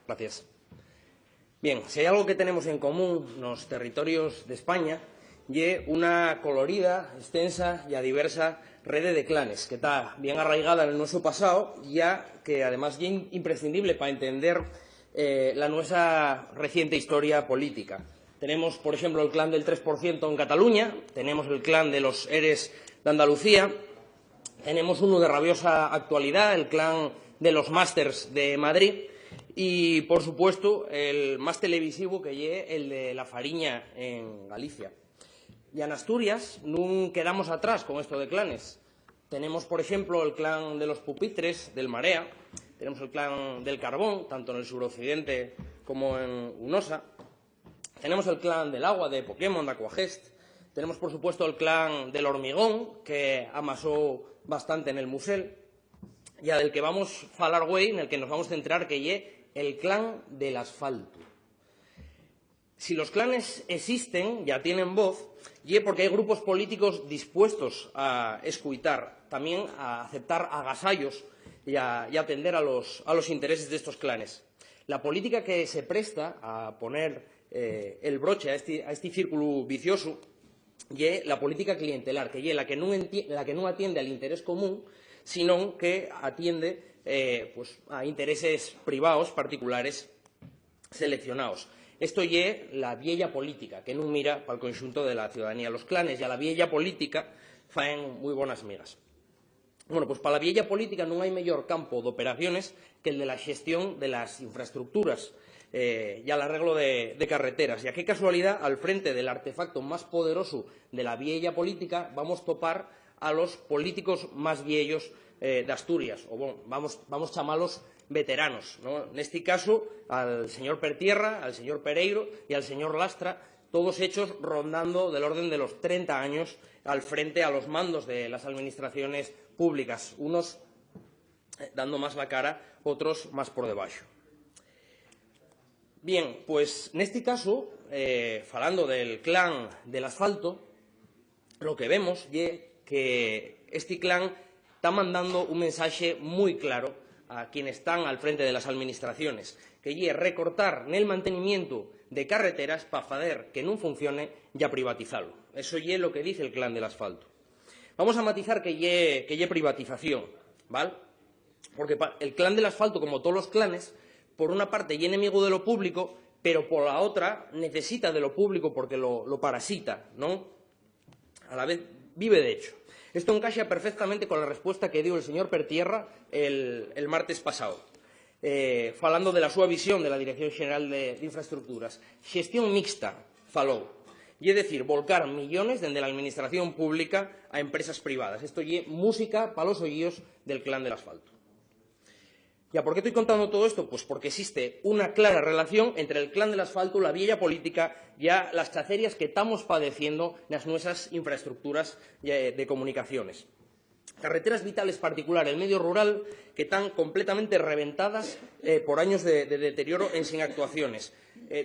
Gracias. Bien, si hay algo que tenemos en común los territorios de España, es una colorida, extensa y diversa red de clanes que está bien arraigada en nuestro pasado, ya que además es imprescindible para entender la nuestra reciente historia política. Tenemos, por ejemplo, el clan del 3% en Cataluña, tenemos el clan de los ERES de Andalucía, tenemos uno de rabiosa actualidad, el clan de los másters de Madrid, y, por supuesto, el más televisivo que es el de la Fariña en Galicia. Y en Asturias no quedamos atrás con esto de clanes. Tenemos, por ejemplo, el clan de los pupitres del Marea, tenemos el clan del Carbón, tanto en el suroccidente como en Unosa, tenemos el clan del agua de Pokémon, de Aquagest, tenemos, por supuesto, el clan del hormigón, que amasó bastante en el Musel, y del que vamos a hablar hoy, en el que nos vamos a centrar, que es el clan del asfalto. Si los clanes existen, ya tienen voz, y es porque hay grupos políticos dispuestos a escuitar, también a aceptar agasallos y a atender a los intereses de estos clanes. La política que se presta a poner el broche a este círculo vicioso y la política clientelar, que es la que no atiende al interés común, sino que atiende a intereses privados particulares seleccionados. Esto es la vieja política, que no mira para el conjunto de la ciudadanía. Los clanes y a la vieja política faen muy buenas migas. Bueno, pues para la vieja política no hay mejor campo de operaciones que el de la gestión de las infraestructuras y al arreglo de carreteras. Y a qué casualidad, al frente del artefacto más poderoso de la vieja política, vamos a topar a los políticos más viejos de Asturias, o bueno, vamos a llamarlos veteranos, ¿no? En este caso, al señor Pertierra, al señor Pereiro y al señor Lastra, todos hechos rondando del orden de los 30 años al frente a los mandos de las administraciones públicas, unos dando más la cara, otros más por debajo. Bien, pues en este caso, falando del clan del asfalto, lo que vemos es que este clan está mandando un mensaje muy claro a quienes están al frente de las administraciones, que es recortar en el mantenimiento de carreteras para hacer que no funcione y a privatizarlo. Eso es lo que dice el clan del asfalto. Vamos a matizar que es privatización, ¿vale? Porque el clan del asfalto, como todos los clanes, por una parte es enemigo de lo público, pero por la otra necesita de lo público porque lo parasita, ¿no? A la vez vive de hecho. Esto encaja perfectamente con la respuesta que dio el señor Pertierra el martes pasado, falando de la súa visión de la Dirección General de Infraestructuras. Gestión mixta, falou. Y es decir, volcar millones desde la administración pública a empresas privadas. Esto es música para los oídos del clan del asfalto. ¿Y a por qué estoy contando todo esto? Pues porque existe una clara relación entre el clan del asfalto, la vieja política y a las chacerias que estamos padeciendo en las nuestras infraestructuras de comunicaciones. Carreteras vitales particulares, el medio rural, que están completamente reventadas por años de deterioro en sin actuaciones.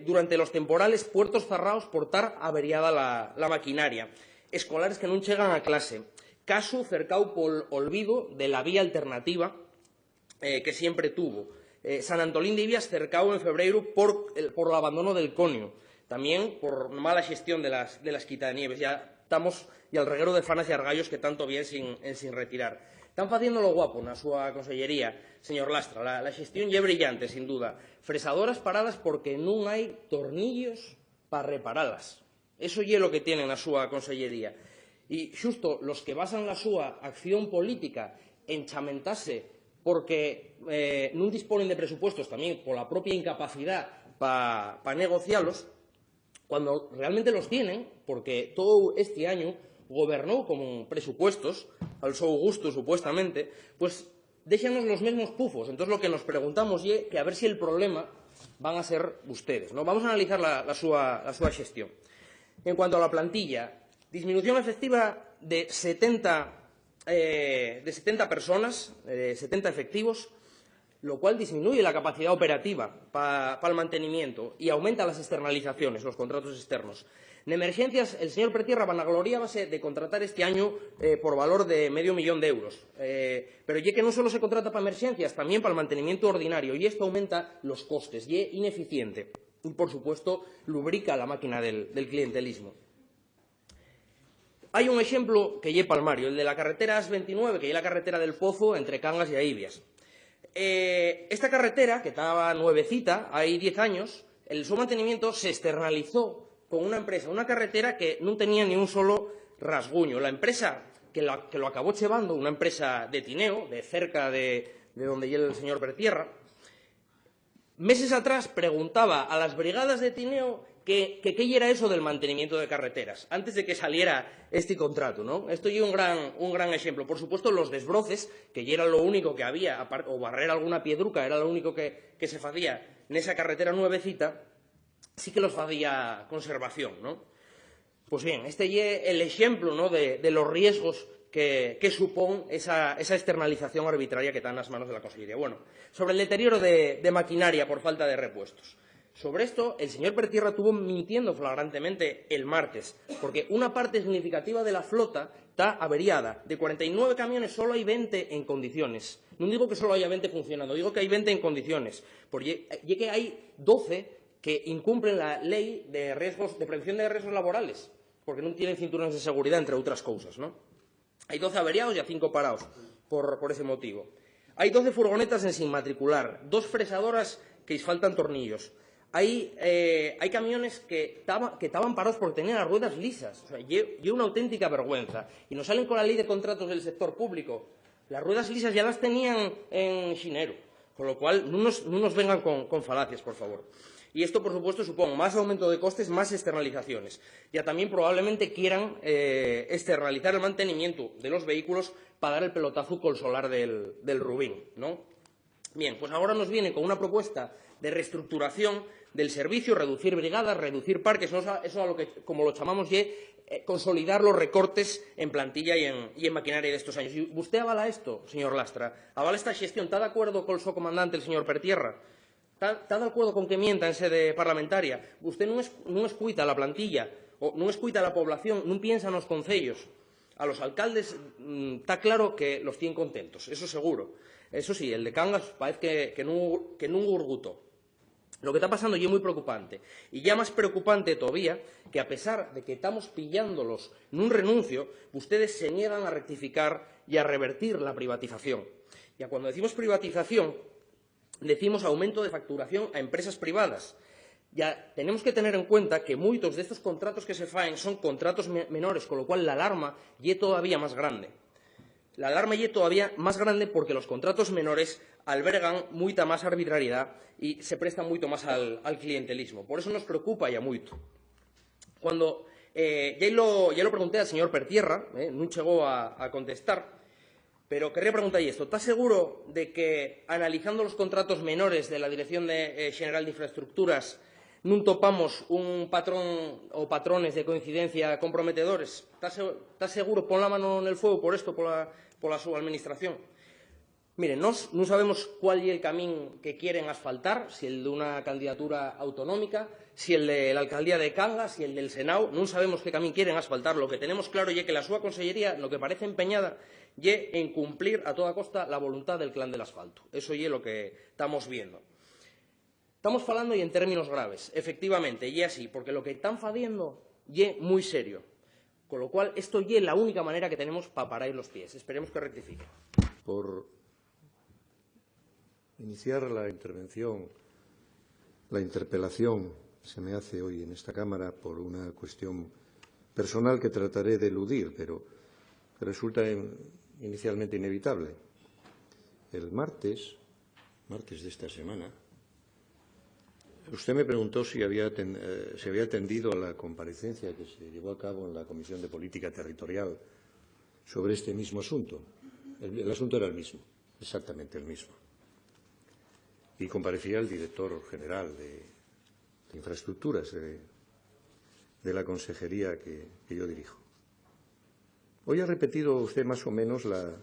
Durante los temporales, puertos cerrados por estar averiada la maquinaria. Escolares que no llegan a clase. Caso cercado por olvido de la vía alternativa que siempre tuvo. San Antolín de Ibias cercado en febrero por el abandono del conio, también por mala gestión de las quitanieves. Ya estamos y al reguero de fanas y argallos que tanto bien sin retirar. Están haciendo lo guapo en su consellería, señor Lastra. La gestión es brillante, sin duda. Fresadoras paradas porque no hay tornillos para repararlas. Eso es lo que tienen a su consellería. Y justo los que basan la su acción política en chamentarse porque no disponen de presupuestos también por la propia incapacidad para negociarlos, cuando realmente los tienen, porque todo este año gobernó con presupuestos, al su gusto supuestamente, pues déjanos los mismos pufos. Entonces lo que nos preguntamos es que a ver si el problema van a ser ustedes, ¿no? Vamos a analizar la súa gestión. En cuanto a la plantilla, disminución efectiva de 70 personas, 70 efectivos, lo cual disminuye la capacidad operativa para el mantenimiento y aumenta las externalizaciones, los contratos externos. En emergencias, el señor Pretierra vanagloriábase de contratar este año por valor de $500.000 euros. Pero ya que no solo se contrata para emergencias, también para el mantenimiento ordinario, y esto aumenta los costes y es ineficiente. Y, por supuesto, lubrica la máquina del clientelismo. Hay un ejemplo que es palmario, el de la carretera AS29, que es la carretera del Pozo entre Cangas y Aivias. Esta carretera, que estaba nuevecita, hay 10 años, su mantenimiento se externalizó con una empresa, una carretera que no tenía ni un solo rasguño. La empresa que lo acabó llevando, una empresa de Tineo, de cerca de donde llega el señor Pretierra, meses atrás preguntaba a las brigadas de Tineo qué era eso del mantenimiento de carreteras, antes de que saliera este contrato, ¿no? Esto es un gran ejemplo. Por supuesto, los desbroces, que ya era lo único que había, o barrer alguna piedruca, era lo único que se hacía en esa carretera nuevecita, sí que los hacía conservación, ¿no? Pues bien, este es el ejemplo, ¿no?, de los riesgos que supone esa externalización arbitraria que está en las manos de la Consellería. Bueno, sobre el deterioro de maquinaria por falta de repuestos. Sobre esto, el señor Pretierra estuvo mintiendo flagrantemente el martes, porque una parte significativa de la flota está averiada. De 49 camiones solo hay 20 en condiciones. No digo que solo haya 20 funcionando, digo que hay 20 en condiciones, porque ya que hay 12 que incumplen la ley de prevención de riesgos laborales, porque no tienen cinturones de seguridad, entre otras cosas, ¿no? Hay 12 averiados y a 5 parados por ese motivo. Hay 12 furgonetas en sin matricular, 2 fresadoras que les faltan tornillos. Hay camiones que estaban parados porque tenían las ruedas lisas. O sea, y una auténtica vergüenza. Y nos salen con la ley de contratos del sector público. Las ruedas lisas ya las tenían en Xinero. Con lo cual, no nos vengan con falacias, por favor. Y esto, por supuesto, supone más aumento de costes, más externalizaciones. Ya también probablemente quieran externalizar el mantenimiento de los vehículos para dar el pelotazo con el solar del Rubín, ¿no? Bien, pues ahora nos viene con una propuesta de reestructuración del servicio, reducir brigadas, reducir parques, eso es a lo que, como lo llamamos, consolidar los recortes en plantilla y en maquinaria de estos años. ¿Y usted avala esto, señor Lastra? ¿Avala esta gestión? ¿Está de acuerdo con su comandante, el señor Pretierra? ¿Está de acuerdo con que mienta en sede parlamentaria? Usted no escuita a la plantilla, o no escuita a la población, no piensa en los concellos. A los alcaldes está claro que los tienen contentos, eso seguro. Eso sí, el de Cangas parece que no gurgutó. Lo que está pasando ya es muy preocupante. Y ya más preocupante todavía que, a pesar de que estamos pillándolos en un renuncio, ustedes se niegan a rectificar y a revertir la privatización. Ya cuando decimos privatización, decimos aumento de facturación a empresas privadas. Ya tenemos que tener en cuenta que muchos de estos contratos que se faen son contratos menores, con lo cual la alarma es todavía más grande. La alarma es todavía más grande porque los contratos menores albergan mucha más arbitrariedad y se prestan mucho más al clientelismo. Por eso nos preocupa ya mucho. Cuando ya lo pregunté al señor Pretierra, no llegó a contestar, pero querría preguntar esto. ¿Está seguro de que, analizando los contratos menores de la Dirección General de Infraestructuras, no topamos un patrón o patrones de coincidencia comprometedores? ¿Está seguro? Pon la mano en el fuego por esto, por la subadministración. Miren, no sabemos cuál es el camino que quieren asfaltar, si el de una candidatura autonómica, si el de la alcaldía de Cangas, si el del Senado. No sabemos qué camino quieren asfaltar. Lo que tenemos claro es que la súa consellería lo que parece empeñada es en cumplir a toda costa la voluntad del clan del asfalto. Eso es lo que estamos viendo. Estamos hablando y en términos graves, efectivamente, y así, porque lo que están haciendo es muy serio. Con lo cual, esto es la única manera que tenemos para parar los pies. Esperemos que rectifique. Por iniciar la intervención, la interpelación se me hace hoy en esta Cámara por una cuestión personal que trataré de eludir, pero que resulta inicialmente inevitable. El martes de esta semana, usted me preguntó si había atendido a la comparecencia que se llevó a cabo en la Comisión de Política Territorial sobre este mismo asunto. El asunto era el mismo, exactamente el mismo. Y comparecía el director general de Infraestructuras de la consejería que yo dirijo. Hoy ha repetido usted más o menos la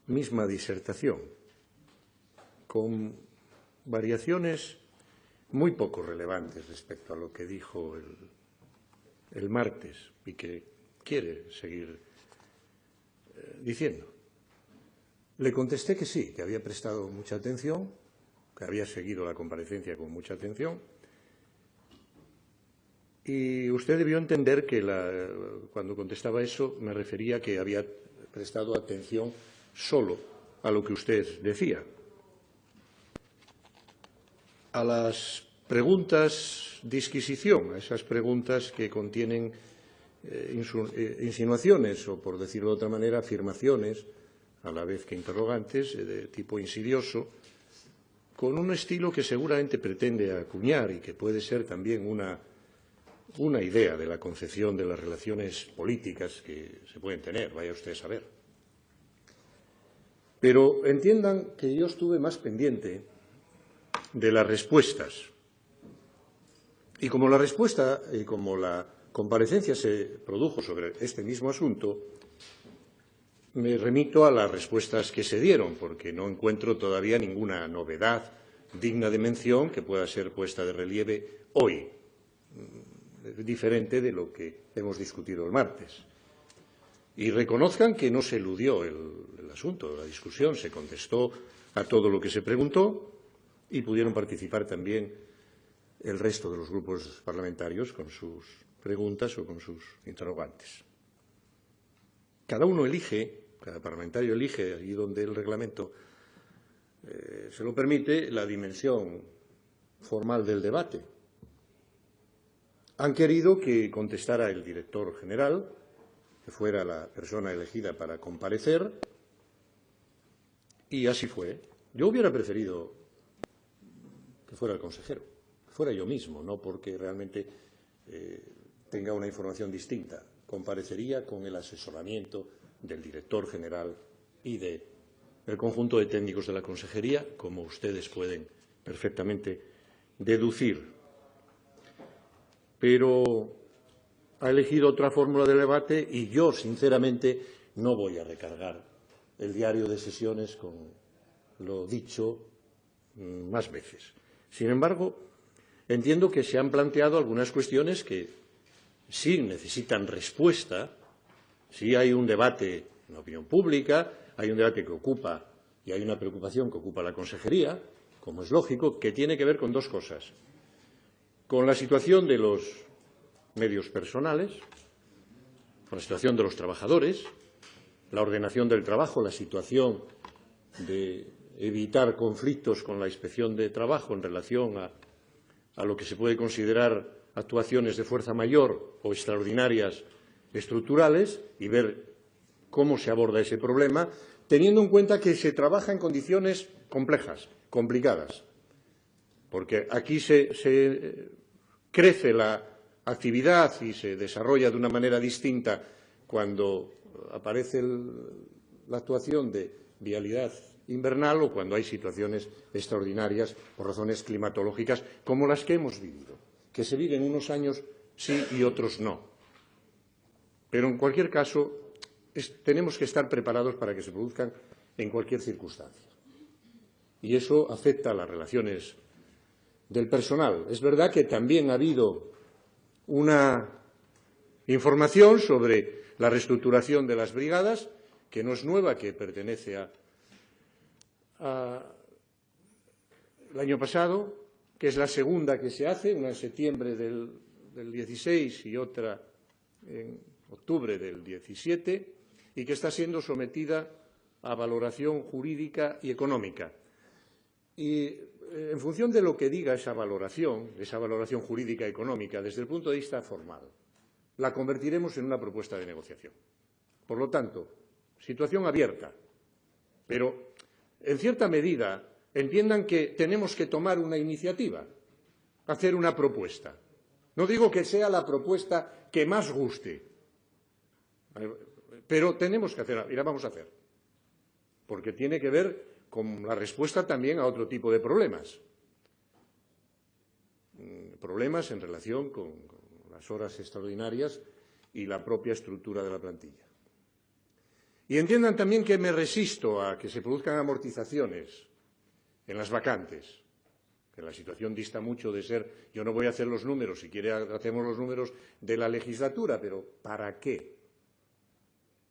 misma disertación, con variaciones muy poco relevantes respecto a lo que dijo el martes y que quiere seguir diciendo. Le contesté que sí, que había prestado mucha atención, que había seguido la comparecencia con mucha atención, y usted debió entender que cuando contestaba eso me refería a que había prestado atención solo a lo que usted decía. A las preguntas de disquisición, a esas preguntas que contienen insinuaciones o, por decirlo de otra manera, afirmaciones, a la vez que interrogantes, de tipo insidioso, con un estilo que seguramente pretende acuñar y que puede ser también una idea de la concepción de las relaciones políticas que se pueden tener, vaya usted a saber. Pero entiendan que yo estuve más pendiente de las respuestas. Y como la respuesta y como la comparecencia se produjo sobre este mismo asunto, me remito a las respuestas que se dieron, porque no encuentro todavía ninguna novedad digna de mención que pueda ser puesta de relieve hoy, diferente de lo que hemos discutido el martes. Y reconozcan que no se eludió el asunto, la discusión, se contestó a todo lo que se preguntó y pudieron participar también el resto de los grupos parlamentarios con sus preguntas o con sus interrogantes. Cada uno elige, cada parlamentario elige, allí donde el reglamento se lo permite, la dimensión formal del debate. Han querido que contestara el director general, que fuera la persona elegida para comparecer, y así fue. Yo hubiera preferido que fuera el consejero, que fuera yo mismo, no porque realmente tenga una información distinta. Comparecería con el asesoramiento del director general y del conjunto de técnicos de la consejería, como ustedes pueden perfectamente deducir. Pero ha elegido otra fórmula de debate y yo, sinceramente, no voy a recargar el diario de sesiones con lo dicho más veces. Sin embargo, entiendo que se han planteado algunas cuestiones que sí necesitan respuesta. Sí hay un debate en la opinión pública, hay un debate que ocupa y hay una preocupación que ocupa la consejería, como es lógico, que tiene que ver con dos cosas. Con la situación de los medios personales, con la situación de los trabajadores, la ordenación del trabajo, la situación de evitar conflictos con la inspección de trabajo en relación a lo que se puede considerar actuaciones de fuerza mayor o extraordinarias estructurales y ver cómo se aborda ese problema, teniendo en cuenta que se trabaja en condiciones complejas, complicadas, porque aquí se crece la actividad y se desarrolla de una manera distinta cuando aparece la actuación de vialidad invernal o cuando hay situaciones extraordinarias por razones climatológicas como las que hemos vivido, que se viven unos años sí y otros no. Pero, en cualquier caso, tenemos que estar preparados para que se produzcan en cualquier circunstancia. Y eso afecta a las relaciones del personal. Es verdad que también ha habido una información sobre la reestructuración de las brigadas, que no es nueva, que pertenece al año pasado, que es la segunda que se hace, una en septiembre del 16 y otra en octubre del 17, y que está siendo sometida a valoración jurídica y económica. Y en función de lo que diga esa valoración jurídica y económica, desde el punto de vista formal, la convertiremos en una propuesta de negociación. Por lo tanto, situación abierta, pero en cierta medida entiendan que tenemos que tomar una iniciativa, hacer una propuesta. No digo que sea la propuesta que más guste, pero tenemos que hacerla y la vamos a hacer, porque tiene que ver con la respuesta también a otro tipo de problemas. Problemas en relación con las horas extraordinarias y la propia estructura de la plantilla. Y entiendan también que me resisto a que se produzcan amortizaciones en las vacantes, que la situación dista mucho de ser, yo no voy a hacer los números, si quiere hacemos los números de la legislatura, pero ¿para qué?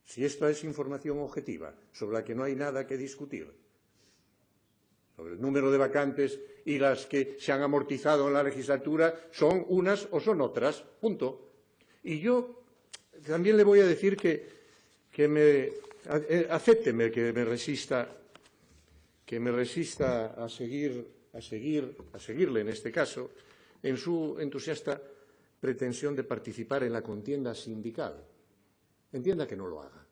Si esta es información objetiva, sobre la que no hay nada que discutir, sobre el número de vacantes y las que se han amortizado en la legislatura son unas o son otras, punto. Y yo también le voy a decir acépteme que me resista a seguirle en este caso, en su entusiasta pretensión de participar en la contienda sindical. Entienda que no lo haga.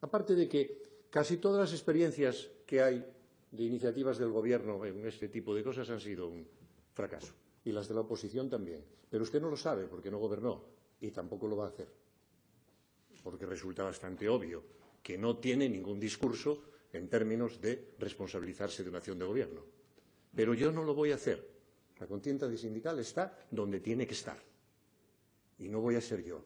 Aparte de que casi todas las experiencias que hay de iniciativas del Gobierno en este tipo de cosas han sido un fracaso, y las de la oposición también. Pero usted no lo sabe porque no gobernó y tampoco lo va a hacer, porque resulta bastante obvio que no tiene ningún discurso en términos de responsabilizarse de una acción de gobierno. Pero yo no lo voy a hacer. La contienda sindical está donde tiene que estar. Y no voy a ser yo.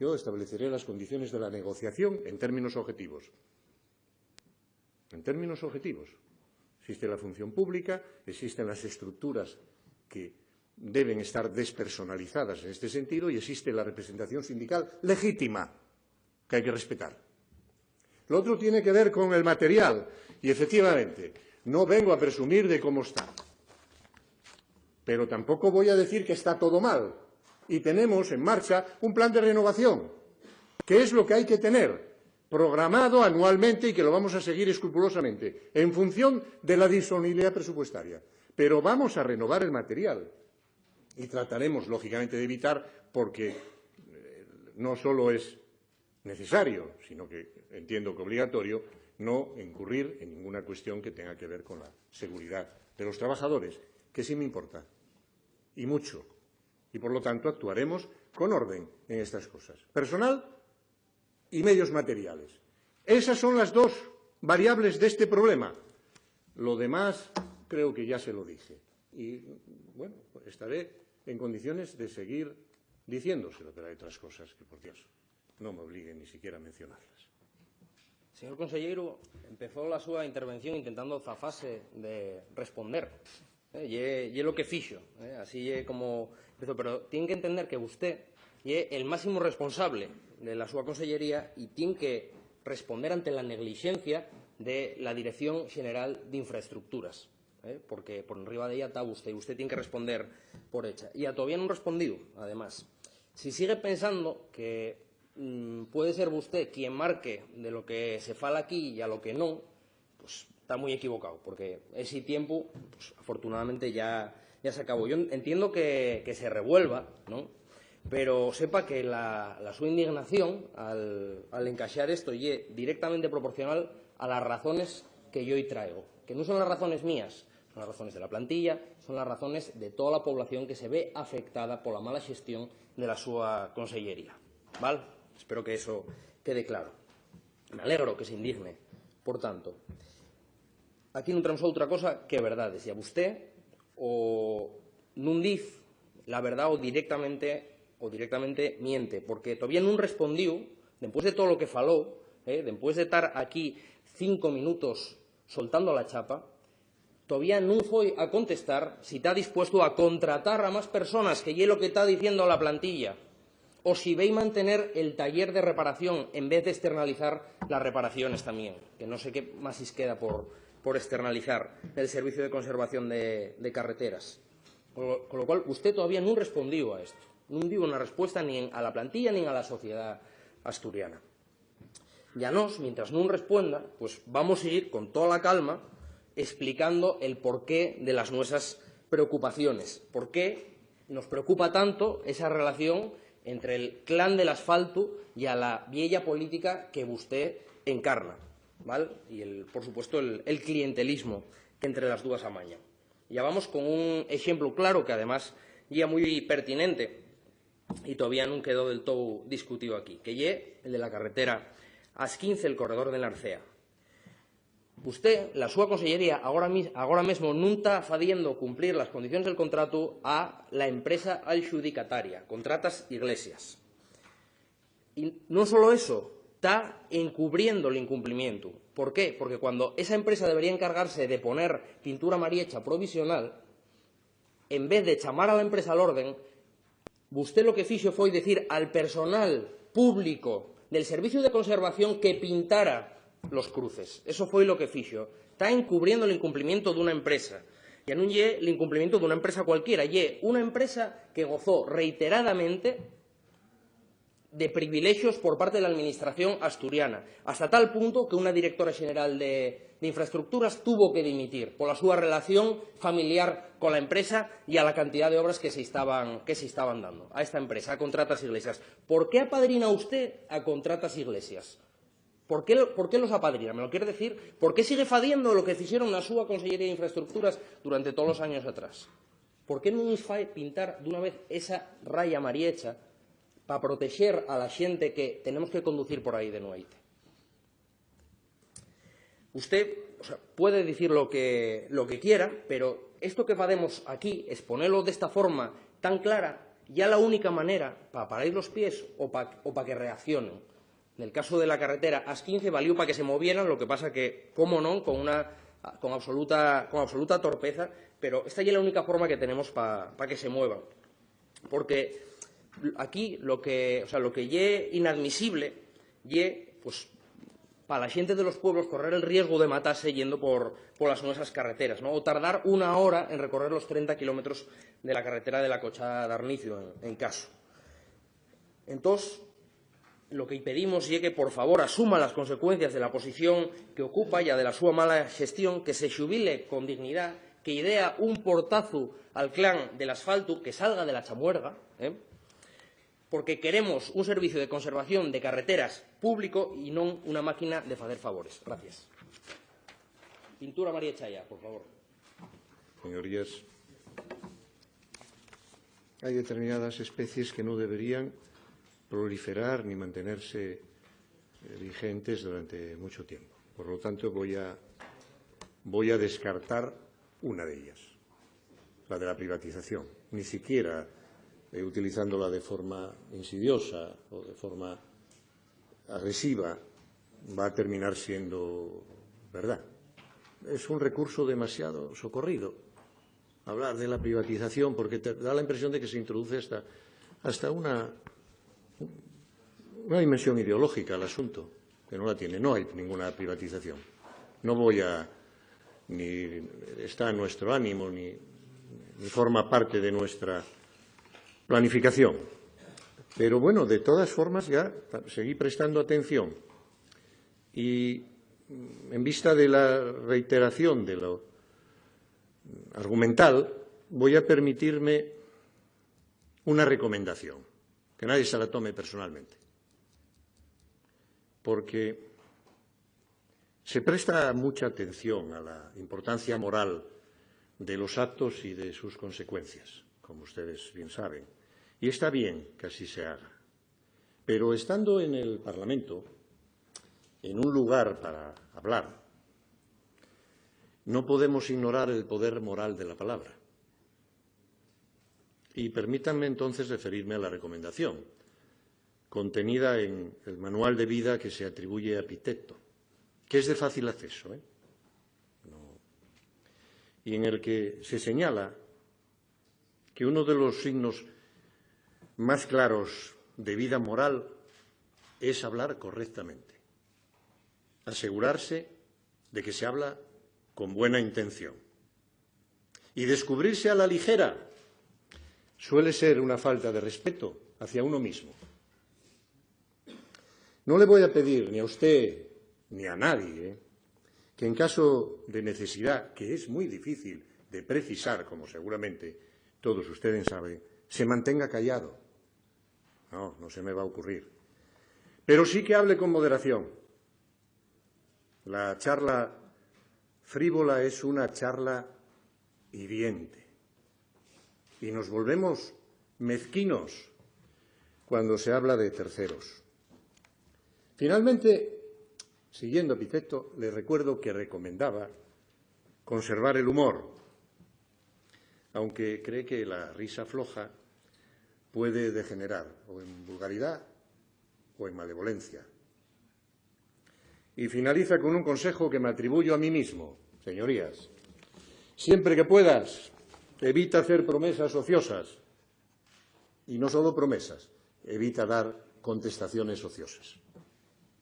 Yo estableceré las condiciones de la negociación en términos objetivos. En términos objetivos. Existe la función pública, existen las estructuras que deben estar despersonalizadas en este sentido y existe la representación sindical legítima, que hay que respetar. Lo otro tiene que ver con el material y, efectivamente, no vengo a presumir de cómo está. Pero tampoco voy a decir que está todo mal. Y tenemos en marcha un plan de renovación, que es lo que hay que tener programado anualmente y que lo vamos a seguir escrupulosamente, en función de la disponibilidad presupuestaria. Pero vamos a renovar el material y trataremos, lógicamente, de evitar, porque no solo es necesario, sino que entiendo que obligatorio, no incurrir en ninguna cuestión que tenga que ver con la seguridad de los trabajadores, que sí me importa, y mucho. Y, por lo tanto, actuaremos con orden en estas cosas. Personal y medios materiales. Esas son las dos variables de este problema. Lo demás creo que ya se lo dije. Y, bueno, estaré en condiciones de seguir diciéndoselo, pero hay otras cosas que, por Dios, no me obliguen ni siquiera a mencionarlas. Señor conselleiro, empezou a súa intervención intentando zafase de responder. É lo que fixo, así é como empezou, pero tiene que entender que usted é el máximo responsable de la súa consellería e tiene que responder ante la negligencia de la Dirección General de Infraestructuras, porque por enriba de ella está usted, y usted tiene que responder por ella. Y todavía no ha respondido, además. Si sigue pensando que puede ser usted quien marque de lo que se fala aquí y a lo que no, pues está muy equivocado, porque ese tiempo, pues, afortunadamente, ya se acabó. Yo entiendo que se revuelva, ¿no? Pero sepa que la súa indignación al encaixar esto es directamente proporcional a las razones que yo hoy traigo, que no son las razones mías, son las razones de la plantilla, son las razones de toda la población que se ve afectada por la mala xestión de la súa consellería. ¿Vale? Espero que eso quede claro. Me alegro que se indigne. Por tanto, aquí non temos outra cosa que verdade. Se a vostede o non diz la verdad o directamente miente, porque todavía non respondiu, despois de todo o que falou, despois de estar aquí 5 minutos soltando la chapa, todavía non foi a contestar si está dispuesto a contratar a máis personas, que é lo que está diciendo la plantilla, o si veis mantener el taller de reparación en vez de externalizar las reparaciones también, que no sé qué más queda por externalizar el servicio de conservación de carreteras. Con lo cual, usted todavía no respondió a esto, no dio una respuesta ni a la plantilla ni a la sociedad asturiana. Ya mientras no responda, pues vamos a seguir con toda la calma explicando el porqué de las nuestras preocupaciones, por qué nos preocupa tanto esa relación entre el clan del asfalto y a la vieja política que usted encarna, ¿vale? Y, por supuesto, el clientelismo que entre las dúas amañan. Ya vamos con un ejemplo claro que, además, ya muy pertinente y todavía no quedó del todo discutido aquí, que es el de la carretera As-15, el corredor de Narcea. Usted, la súa consellería, agora mesmo non está facendo cumplir las condiciones del contrato a la empresa adxudicataria, Contratas Iglesias. Y no solo eso, está encubriendo el incumplimiento. ¿Por qué? Porque cuando esa empresa debería encargarse de poner pintura amariecha provisional, en vez de chamar a la empresa al orden, usted lo que fixo foi decir al personal público del servicio de conservación que pintara los cruces. Eso foi lo que fixo. Está encubriendo el incumplimiento de una empresa. Ya non é el incumplimiento de una empresa cualquiera, é una empresa que gozó reiteradamente de privilegios por parte de la Administración asturiana, hasta tal punto que una directora general de infraestructuras tuvo que dimitir por la súa relación familiar con la empresa y a la cantidad de obras que se estaban dando a esta empresa, a Contratas Iglesias. ¿Por qué apadrina usted a Contratas Iglesias? ¿Por qué los apadrina? ¿Me lo quiere decir? ¿Por qué sigue fadiendo lo que fixeron na súa Consellería de Infraestructuras durante todos os años atrás? ¿Por qué non nos fai pintar dunha vez esa raya amariecha para proteger a la xente que tenemos que conducir por aí de noite? Usted puede decir lo que quiera, pero esto que facemos aquí, exponerlo de esta forma tan clara, ya la única manera para parar los pies o para que reaccionen. En el caso de la carretera AS15 valió para que se movieran, lo que pasa que, cómo no, con absoluta torpeza, pero esta ya es la única forma que tenemos para que se muevan. Porque aquí lo que es inadmisible es, pues, para la gente de los pueblos correr el riesgo de matarse yendo por las nuestras carreteras, ¿no? O tardar 1 hora en recorrer los 30 kilómetros de la carretera de la Cocha de Arnicio, en caso. Entonces, lo que pedimos es que, por favor, asuma las consecuencias de la posición que ocupa y de la súa mala gestión, que se xubile con dignidad, que idea un portazo al clan del asfalto, que salga de la chamuerga, porque queremos un servicio de conservación de carreteras público y non unha máquina de facer favores. Gracias. Pintura María Chaya, por favor. Señorías, hay determinadas especies que no deberían proliferar ni mantenerse vigentes durante mucho tiempo. Por lo tanto, voy a descartar una de ellas, la de la privatización. Ni siquiera utilizándola de forma insidiosa o de forma agresiva va a terminar siendo verdad. Es un recurso demasiado socorrido hablar de la privatización, porque te da la impresión de que se introduce hasta una dimensión ideológica al asunto, que no la tiene. No hay ninguna privatización. No ni está en nuestro ánimo, ni forma parte de nuestra planificación. Pero bueno, de todas formas, ya seguí prestando atención. Y en vista de la reiteración de lo argumental, voy a permitirme una recomendación, que nadie se la tome personalmente, porque se presta mucha atención a la importancia moral de los actos y de sus consecuencias, como ustedes bien saben, y está bien que así se haga. Pero estando en el Parlamento, en un lugar para hablar, no podemos ignorar el poder moral de la palabra. Y permítanme entonces referirme a la recomendación contenida en el manual de vida que se atribuye a Epicteto, que es de fácil acceso, y en el que se señala que uno de los signos más claros de vida moral es hablar correctamente, asegurarse de que se habla con buena intención. Y descubrirse a la ligera suele ser una falta de respeto hacia uno mismo. No le voy a pedir ni a usted ni a nadie que en caso de necesidad, que es muy difícil de precisar, como seguramente todos ustedes saben, se mantenga callado. No se me va a ocurrir. Pero sí que hable con moderación. La charla frívola es una charla hiriente. Y nos volvemos mezquinos cuando se habla de terceros. Finalmente, siguiendo Epicteto, le recuerdo que recomendaba conservar el humor, aunque cree que la risa floja puede degenerar o en vulgaridad o en malevolencia. Y finaliza con un consejo que me atribuyo a mí mismo, señorías. Siempre que puedas, evita hacer promesas ociosas. Y no solo promesas, evita dar contestaciones ociosas.